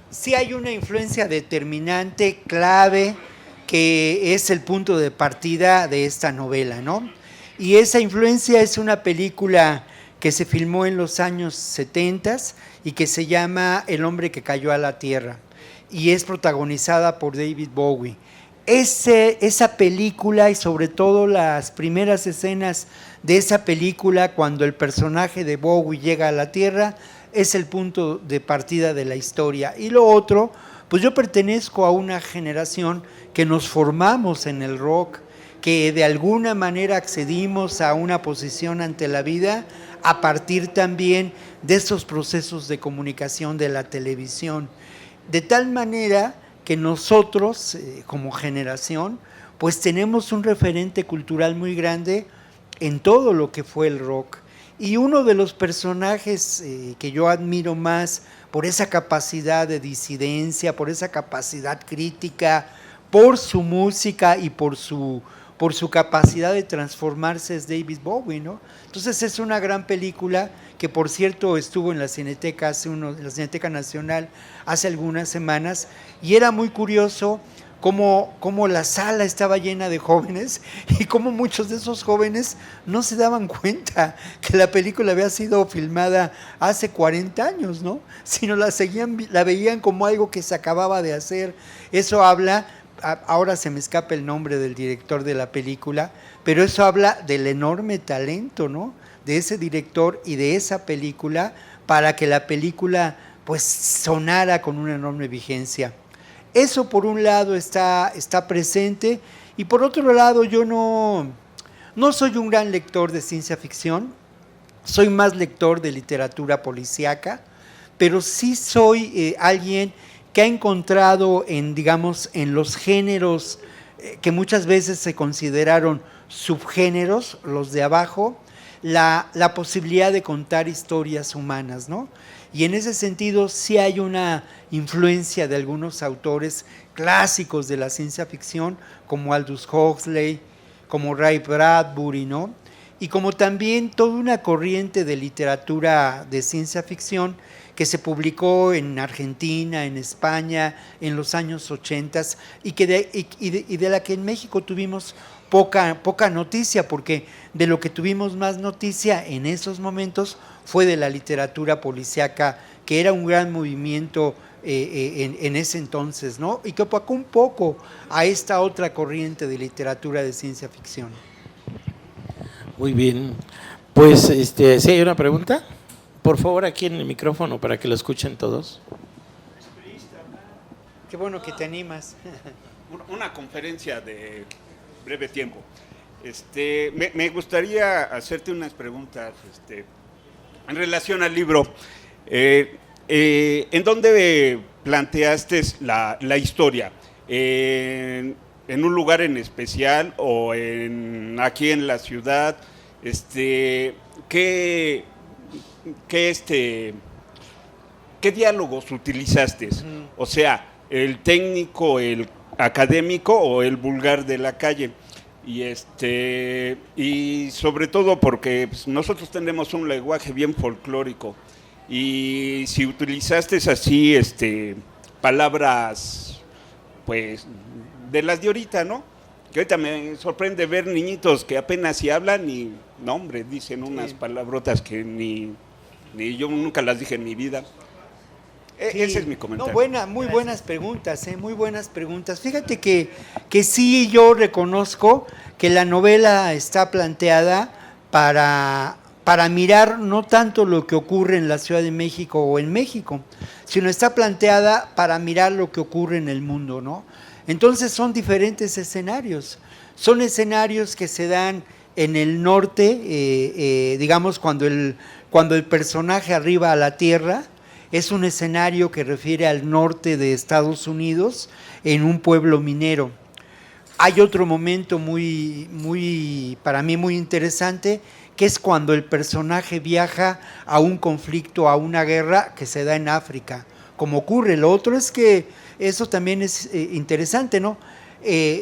sí hay una influencia determinante, clave, que es el punto de partida de esta novela, ¿no? Y esa influencia es una película que se filmó en los años 70 y que se llama El hombre que cayó a la tierra y es protagonizada por David Bowie. Esa película y sobre todo las primeras escenas de esa película cuando el personaje de Bowie llega a la tierra es el punto de partida de la historia. Y lo otro, pues yo pertenezco a una generación que nos formamos en el rock, que de alguna manera accedimos a una posición ante la vida a partir también de esos procesos de comunicación de la televisión. De tal manera que nosotros, como generación, pues tenemos un referente cultural muy grande en todo lo que fue el rock. Y uno de los personajes que yo admiro más por esa capacidad de disidencia, por esa capacidad crítica, por su música y por su capacidad de transformarse es David Bowie, ¿no? Entonces es una gran película que, por cierto, estuvo en la Cineteca en la Cineteca Nacional hace algunas semanas y era muy curioso cómo la sala estaba llena de jóvenes y cómo muchos de esos jóvenes no se daban cuenta que la película había sido filmada hace 40 años, ¿no? Sino la veían como algo que se acababa de hacer. Eso habla, ahora se me escapa el nombre del director de la película, pero eso habla del enorme talento, ¿no? De ese director y de esa película para que la película pues sonara con una enorme vigencia. Eso por un lado está presente y por otro lado yo no soy un gran lector de ciencia ficción, soy más lector de literatura policíaca, pero sí soy alguien que ha encontrado en los géneros que muchas veces se consideraron subgéneros, los de abajo, la posibilidad de contar historias humanas, ¿no? Y en ese sentido sí hay una influencia de algunos autores clásicos de la ciencia ficción, como Aldous Huxley, como Ray Bradbury, ¿no? Y como también toda una corriente de literatura de ciencia ficción que se publicó en Argentina, en España, en los años 80 y de la que en México tuvimos poca noticia, porque de lo que tuvimos más noticia en esos momentos fue de la literatura policíaca, que era un gran movimiento en ese entonces, ¿no? Y que opacó un poco a esta otra corriente de literatura de ciencia ficción. Muy bien. Pues, ¿sí hay una pregunta? Por favor, aquí en el micrófono para que lo escuchen todos. Qué bueno que te animas. Una conferencia de breve tiempo. Me gustaría hacerte unas preguntas en relación al libro. ¿En dónde planteaste la historia? ¿En un lugar en especial o aquí en la ciudad? ¿Qué diálogos utilizaste? O sea, ¿el técnico, el académico o el vulgar de la calle? Y sobre todo porque pues, nosotros tenemos un lenguaje bien folclórico y si utilizaste así palabras pues, de las de ahorita, ¿no? Que ahorita me sorprende ver niñitos que apenas si hablan y, no hombre, dicen unas palabrotas que ni yo nunca las dije en mi vida. Sí. Ese es mi comentario. No, muy buenas preguntas, muy buenas preguntas. Fíjate que sí, yo reconozco que la novela está planteada para mirar no tanto lo que ocurre en la Ciudad de México o en México, sino está planteada para mirar lo que ocurre en el mundo, ¿no? Entonces son diferentes escenarios. Son escenarios que se dan en el norte, digamos, cuando el personaje arriba a la Tierra. Es un escenario que refiere al norte de Estados Unidos, en un pueblo minero. Hay otro momento para mí muy interesante, que es cuando el personaje viaja a un conflicto, a una guerra que se da en África, como ocurre. Lo otro es que eso también es interesante, ¿no?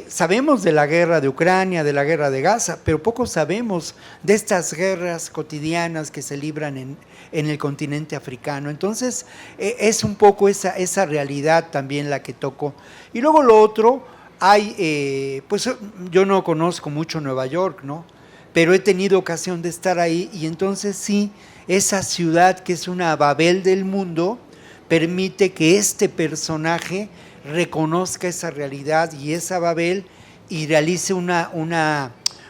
Sabemos de la guerra de Ucrania, de la guerra de Gaza, pero poco sabemos de estas guerras cotidianas que se libran en el continente africano. Entonces, es un poco esa realidad también la que toco. Y luego lo otro, pues yo no conozco mucho Nueva York, ¿no? Pero he tenido ocasión de estar ahí, y entonces sí, esa ciudad que es una Babel del mundo, permite que este personaje reconozca esa realidad y esa Babel, y realice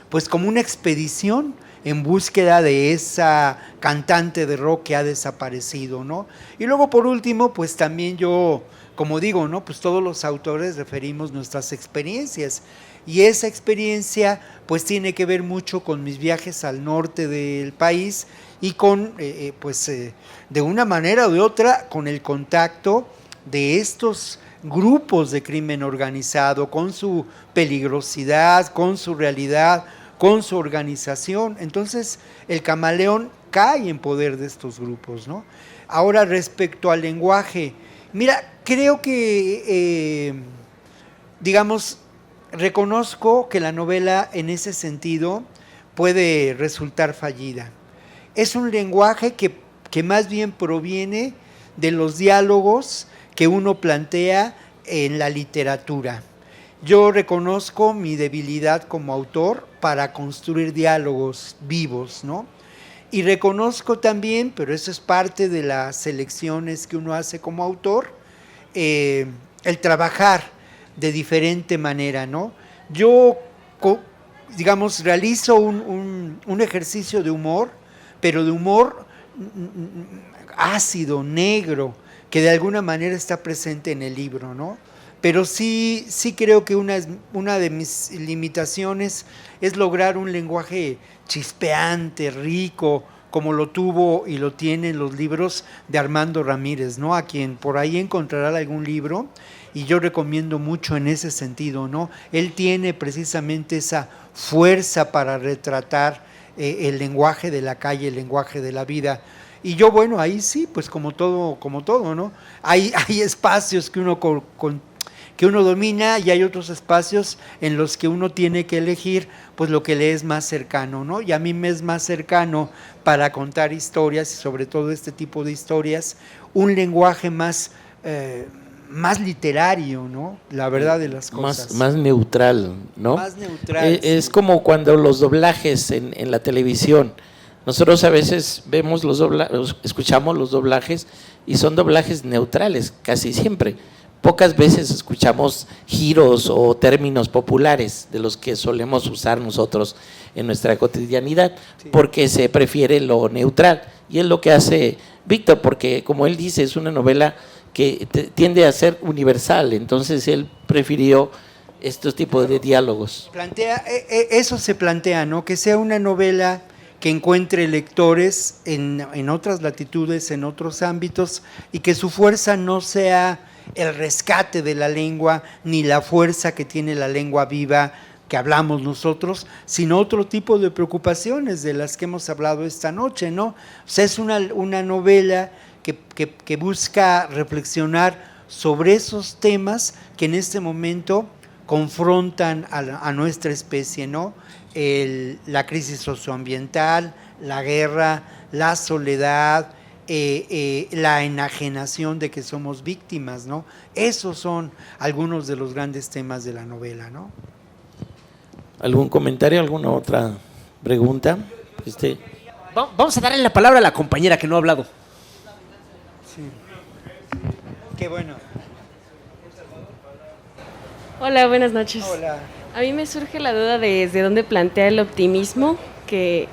pues como una expedición en búsqueda de esa cantante de rock que ha desaparecido, ¿no? Y luego, por último, pues también yo, como digo, ¿no? Pues todos los autores referimos nuestras experiencias, y esa experiencia pues tiene que ver mucho con mis viajes al norte del país, y con, de una manera u de otra, con el contacto de estos grupos de crimen organizado, con su peligrosidad, con su realidad, con su organización. Entonces, el Camaleón cae en poder de estos grupos, ¿no? Ahora, respecto al lenguaje, mira, creo que, digamos, reconozco que la novela en ese sentido puede resultar fallida. Es un lenguaje que más bien proviene de los diálogos que uno plantea en la literatura. Yo reconozco mi debilidad como autor para construir diálogos vivos, ¿no? Y reconozco también, pero eso es parte de las selecciones que uno hace como autor, el trabajar de diferente manera, ¿no? Yo, digamos, realizo un ejercicio de humor, pero de humor ácido, negro, que de alguna manera está presente en el libro, ¿no? Pero sí creo que una de mis limitaciones es lograr un lenguaje chispeante, rico, como lo tuvo y lo tienen los libros de Armando Ramírez, ¿no? A quien por ahí encontrará algún libro, y yo recomiendo mucho en ese sentido, ¿no? Él tiene precisamente esa fuerza para retratar el lenguaje de la calle, el lenguaje de la vida. Y yo, bueno, ahí sí, pues como todo, ¿no? Hay espacios que uno domina, y hay otros espacios en los que uno tiene que elegir pues lo que le es más cercano, ¿no? Y a mí me es más cercano, para contar historias, y sobre todo este tipo de historias, un lenguaje más literario, ¿no? La verdad de las cosas. Más neutral, ¿no? Más neutral. Es como cuando los doblajes en la televisión. Nosotros a veces vemos escuchamos los doblajes, y son doblajes neutrales casi siempre. Pocas veces escuchamos giros o términos populares de los que solemos usar nosotros en nuestra cotidianidad, sí, porque se prefiere lo neutral. Y es lo que hace Víctor, porque como él dice, es una novela que tiende a ser universal, entonces él prefirió estos tipos de diálogos. Eso se plantea, ¿no? Que sea una novela que encuentre lectores en otras latitudes, en otros ámbitos, y que su fuerza no sea el rescate de la lengua, ni la fuerza que tiene la lengua viva que hablamos nosotros, sino otro tipo de preocupaciones de las que hemos hablado esta noche, ¿no? O sea, es una novela que busca reflexionar sobre esos temas que en este momento confrontan a nuestra especie, ¿no? La crisis socioambiental, la guerra, la soledad, la enajenación de que somos víctimas, ¿no? Esos son algunos de los grandes temas de la novela, ¿no? ¿Algún comentario, alguna otra pregunta? Vamos a darle la palabra a la compañera que no ha hablado. Sí. Qué bueno. Hola, buenas noches. Hola. A mí me surge la duda de desde dónde plantea el optimismo, que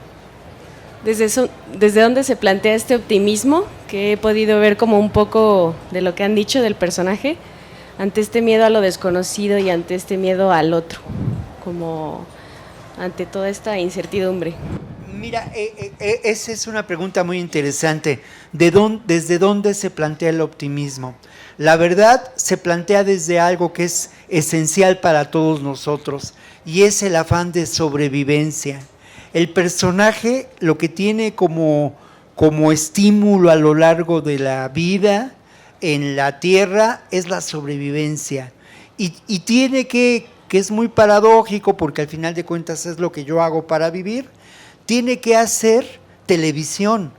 desde dónde se plantea este optimismo, que he podido ver como un poco de lo que han dicho del personaje, ante este miedo a lo desconocido y ante este miedo al otro, como ante toda esta incertidumbre. Mira, esa es una pregunta muy interesante. ¿Desde dónde se plantea el optimismo? La verdad se plantea desde algo que es esencial para todos nosotros y es el afán de sobrevivencia. El personaje lo que tiene como estímulo a lo largo de la vida en la tierra es la sobrevivencia y tiene que es muy paradójico porque al final de cuentas es lo que yo hago para vivir, tiene que hacer televisión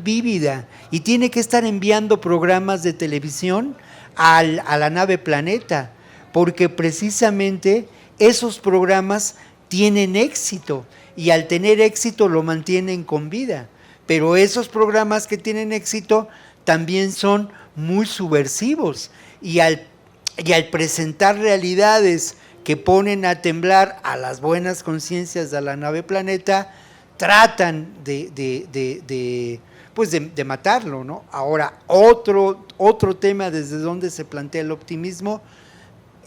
vívida y tiene que estar enviando programas de televisión a la nave Planeta, porque precisamente esos programas tienen éxito y al tener éxito lo mantienen con vida, pero esos programas que tienen éxito también son muy subversivos y al presentar realidades que ponen a temblar a las buenas conciencias de la nave Planeta, tratan de matarlo, ¿no? Ahora, otro tema desde donde se plantea el optimismo,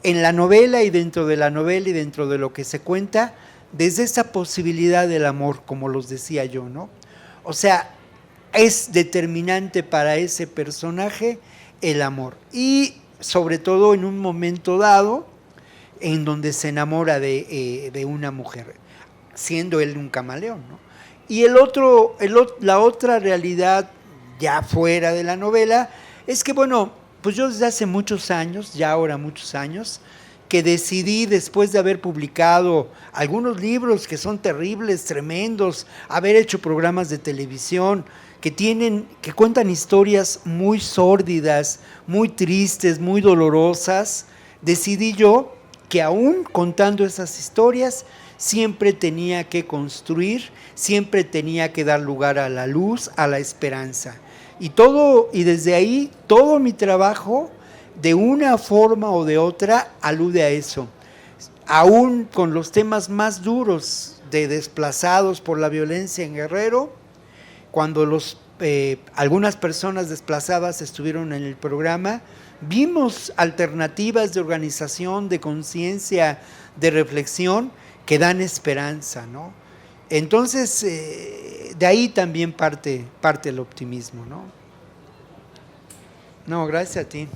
en la novela y dentro de la novela y dentro de lo que se cuenta, desde esa posibilidad del amor, como los decía yo, ¿no? O sea, es determinante para ese personaje el amor. Y sobre todo en un momento dado, en donde se enamora de una mujer, siendo él un camaleón, ¿no? Y la otra realidad, ya fuera de la novela, es que, bueno, pues yo desde hace muchos años, ya ahora muchos años, que decidí, después de haber publicado algunos libros que son terribles, tremendos, haber hecho programas de televisión, que cuentan historias muy sórdidas, muy tristes, muy dolorosas, decidí yo que aún contando esas historias, siempre tenía que construir, siempre tenía que dar lugar a la luz, a la esperanza. Y desde ahí, todo mi trabajo, de una forma o de otra, alude a eso. Aún con los temas más duros de desplazados por la violencia en Guerrero, cuando algunas personas desplazadas estuvieron en el programa, vimos alternativas de organización, de conciencia, de reflexión que dan esperanza, ¿no? Entonces, de ahí también parte el optimismo, ¿no? No, gracias a ti.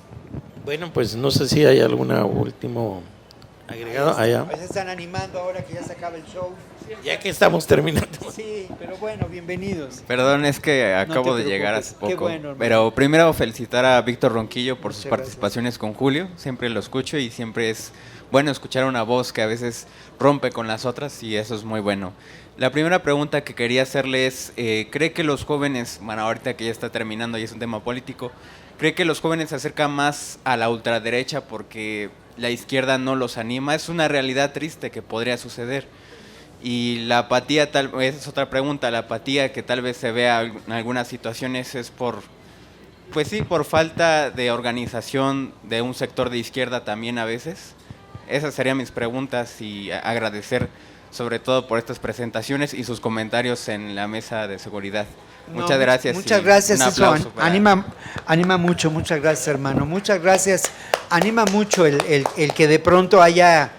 Bueno, pues no sé si hay alguna último agregado allá. Se están animando ahora que ya se acaba el show. Ya que estamos terminando. Sí, pero bueno, bienvenidos. Perdón, es que acabo de llegar hace poco. Qué bueno, hermano. Pero primero felicitar a Víctor Ronquillo por sus participaciones con Julio. Siempre lo escucho y siempre es bueno escuchar una voz que a veces rompe con las otras y eso es muy bueno. La primera pregunta que quería hacerle es, ¿cree que los jóvenes, bueno, ahorita que ya está terminando y es un tema político, ¿cree que los jóvenes se acercan más a la ultraderecha porque la izquierda no los anima? Es una realidad triste que podría suceder. Y la apatía, tal vez es otra pregunta, la apatía que tal vez se vea en algunas situaciones es por falta de organización de un sector de izquierda también a veces. Esas serían mis preguntas y agradecer sobre todo por estas presentaciones y sus comentarios en la mesa de seguridad. Muchas gracias. Muchas gracias, eso anima mucho, muchas gracias, hermano. Muchas gracias, anima mucho el que de pronto haya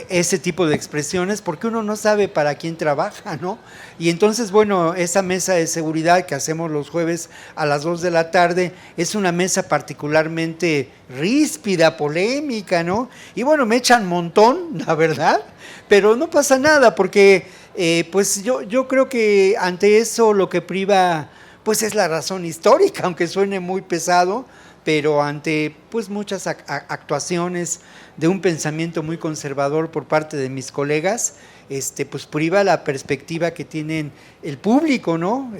ese tipo de expresiones, porque uno no sabe para quién trabaja, ¿no? Y entonces, bueno, esa mesa de seguridad que hacemos los jueves a las 2 de la tarde es una mesa particularmente ríspida, polémica, ¿no? Y bueno, me echan montón, la verdad, pero no pasa nada, porque pues yo creo que ante eso lo que priva, pues es la razón histórica, aunque suene muy pesado, pero ante pues muchas actuaciones de un pensamiento muy conservador por parte de mis colegas, pues priva la perspectiva que tienen el público, ¿no?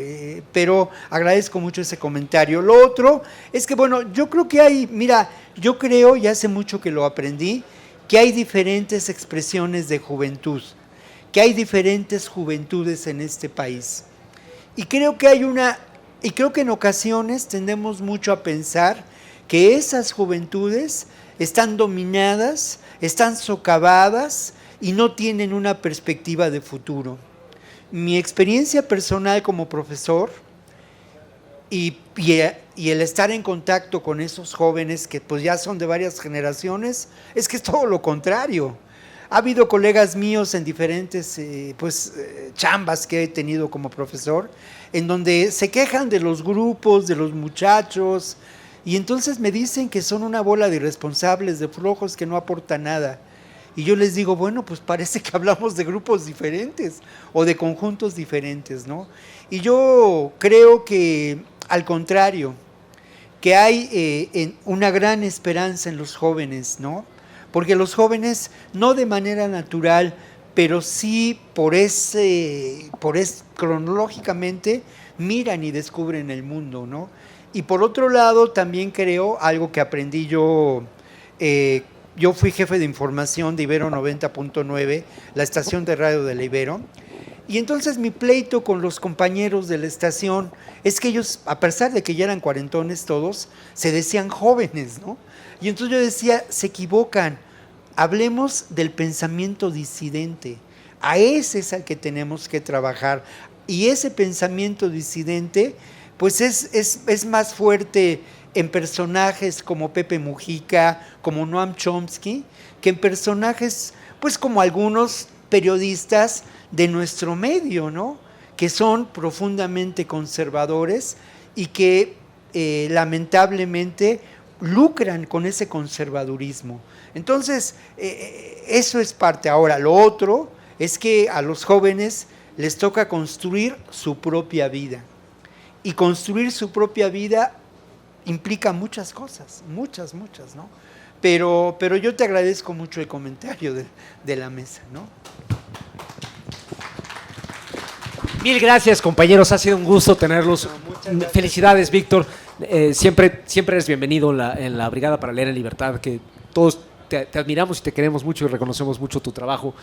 Pero agradezco mucho ese comentario. Lo otro es que, bueno, yo creo que hay, mira, yo creo, y hace mucho que lo aprendí, que hay diferentes expresiones de juventud, que hay diferentes juventudes en este país. Y creo que en ocasiones tendemos mucho a pensar que esas juventudes están dominadas, están socavadas y no tienen una perspectiva de futuro. Mi experiencia personal como profesor y el estar en contacto con esos jóvenes que pues ya son de varias generaciones, es que es todo lo contrario. Ha habido colegas míos en diferentes chambas que he tenido como profesor, en donde se quejan de los grupos, de los muchachos, y entonces me dicen que son una bola de irresponsables, de flojos, que no aportan nada. Y yo les digo, bueno, pues parece que hablamos de grupos diferentes o de conjuntos diferentes, ¿no? Y yo creo que, al contrario, que hay una gran esperanza en los jóvenes, ¿no? Porque los jóvenes, no de manera natural, pero sí cronológicamente, miran y descubren el mundo, ¿no? Y por otro lado, también creo, algo que aprendí yo fui jefe de información de Ibero 90.9, la estación de radio de la Ibero, y entonces mi pleito con los compañeros de la estación es que ellos, a pesar de que ya eran cuarentones todos, se decían jóvenes, ¿no? Y entonces yo decía, se equivocan, hablemos del pensamiento disidente, a ese es al que tenemos que trabajar, y ese pensamiento disidente pues es más fuerte en personajes como Pepe Mujica, como Noam Chomsky, que en personajes pues como algunos periodistas de nuestro medio, ¿no? Que son profundamente conservadores y que lamentablemente lucran con ese conservadurismo. Entonces, eso es parte. Ahora, lo otro es que a los jóvenes les toca construir su propia vida. Y construir su propia vida implica muchas cosas, muchas, ¿no? Pero yo te agradezco mucho el comentario de la mesa, ¿no? Mil gracias, compañeros. Ha sido un gusto tenerlos. Felicidades, Víctor. Siempre eres bienvenido en la Brigada para Leer en Libertad, que todos te admiramos y te queremos mucho y reconocemos mucho tu trabajo.